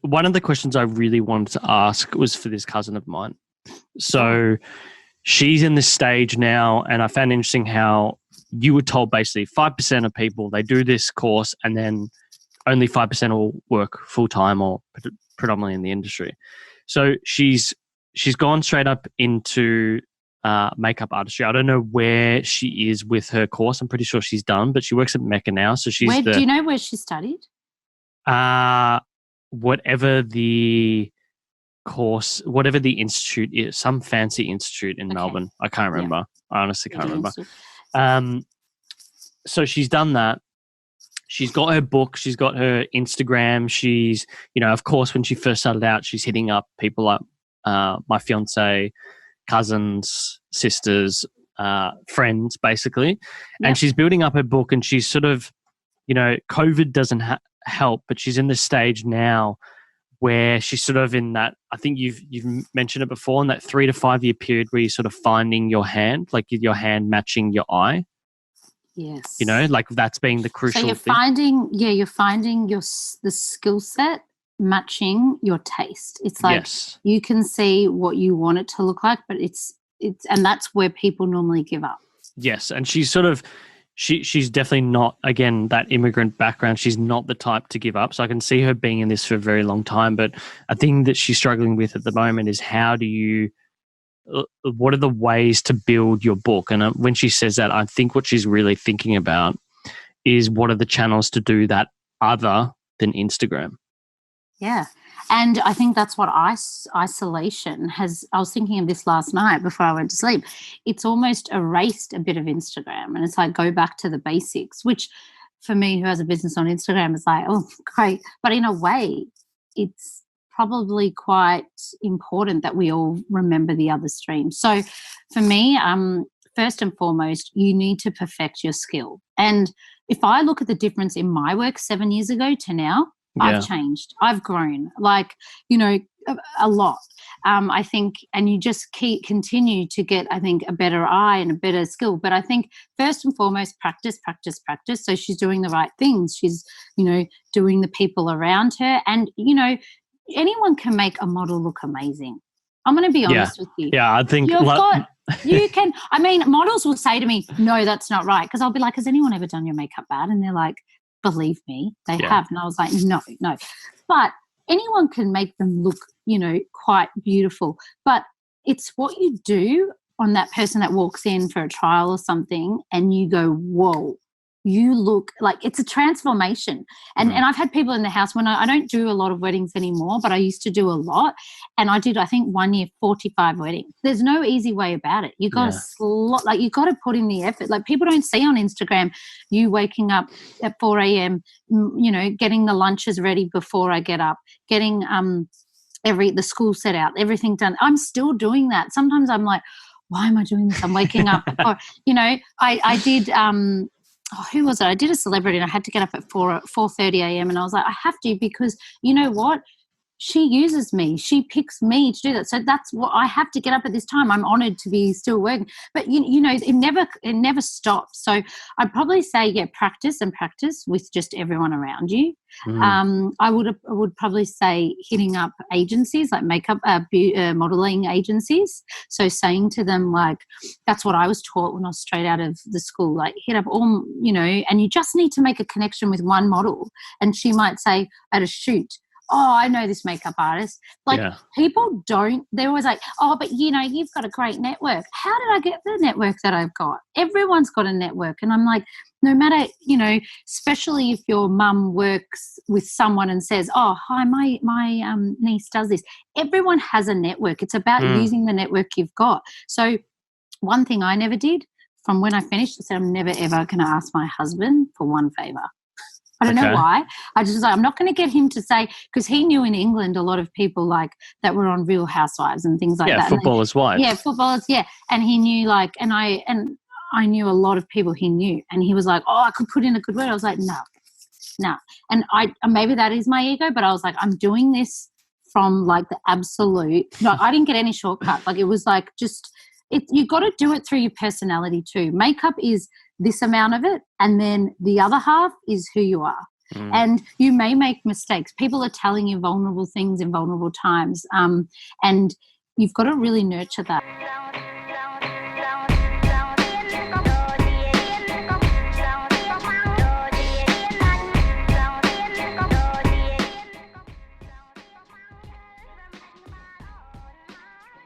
one of the questions I really wanted to ask was for this cousin of mine. So she's in this stage now, and I found interesting how you were told basically 5% of people, they do this course and then only 5% will work full-time or predominantly in the industry. So she's gone straight up into makeup artistry. I don't know where she is with her course. I'm pretty sure she's done, but she works at Mecca now. So she's do you know where she studied? Whatever the course, whatever the institute is, some fancy institute in Melbourne. I can't remember. I honestly can't remember. So she's done that. She's got her book. She's got her Instagram. She's, of course, when she first started out, she's hitting up people like my fiance, cousins, sisters, friends, basically. And she's building up her book, and she's sort of, COVID doesn't help, but she's in this stage now where she's sort of in that, I think you've mentioned it before, in that 3 to 5 year period where you're sort of finding your hand, like your hand matching your eye. Yes. Like that's being the crucial thing. You're finding the skill set matching your taste. It's like you can see what you want it to look like, but and that's where people normally give up. Yes. And she's sort of, she's definitely not, again, that immigrant background. She's not the type to give up. So I can see her being in this for a very long time. But a thing that she's struggling with at the moment is what are the ways to build your book? And when she says that, I think what she's really thinking about is what are the channels to do that other than Instagram? Yeah. And I think that's what isolation has. I was thinking of this last night before I went to sleep. It's almost erased a bit of Instagram, and it's like go back to the basics, which for me who has a business on Instagram is like, oh, great. But in a way, it's probably quite important that we all remember the other stream. So for me, first and foremost, you need to perfect your skill. And if I look at the difference in my work 7 years ago to now, I've changed. I've grown, a lot. I think, and you just continue to get, I think, a better eye and a better skill. But I think first and foremost, practice. So she's doing the right things. She's, doing the people around her. And, anyone can make a model look amazing. I'm going to be honest with you. Yeah, I think you can. I mean, models will say to me, no, that's not right. Because I'll be like, has anyone ever done your makeup bad? And they're like, believe me, they have. And I was like, no. But anyone can make them look, quite beautiful. But it's what you do on that person that walks in for a trial or something and you go, whoa, you look like it's a transformation. And I've had people in the house when I don't do a lot of weddings anymore, but I used to do a lot. And I did, I think 1 year, 45 weddings. There's no easy way about it. You got to you got to put in the effort. Like people don't see on Instagram you waking up at 4 a.m., getting the lunches ready before I get up, getting the school set out, everything done. I'm still doing that. Sometimes I'm like, why am I doing this? I'm waking up. Or, I did who was it? I did a celebrity and I had to get up at 4:30 a.m. and I was like, I have to, because you know what? She uses me. She picks me to do that. So that's what I have to get up at this time. I'm honoured to be still working. But, it never stops. So I'd probably say, practice with just everyone around you. I would probably say hitting up agencies like makeup, modelling agencies. So saying to them, like, that's what I was taught when I was straight out of the school, like hit up all, and you just need to make a connection with one model. And she might say at a shoot, oh, I know this makeup artist. People don't, they're always like, oh, but you've got a great network. How did I get the network that I've got? Everyone's got a network. And I'm like, no matter, especially if your mum works with someone and says, oh, hi, my niece does this. Everyone has a network. It's about using the network you've got. So one thing I never did from when I finished, I said, I'm never, ever going to ask my husband for one favour. I don't know why. I just was like, I'm not going to get him to say, because he knew in England a lot of people like that were on Real Housewives and things like that. Yeah, footballers' wives. Yeah, footballers, yeah. And he knew and I knew a lot of people he knew. And he was like, oh, I could put in a good word. I was like, no. And maybe that is my ego, but I was like, I'm doing this from like the absolute, I didn't get any shortcut. Like it was like you got to do it through your personality too. Makeup is this amount of it, and then the other half is who you are. And you may make mistakes. People are telling you vulnerable things in vulnerable times, and you've got to really nurture that.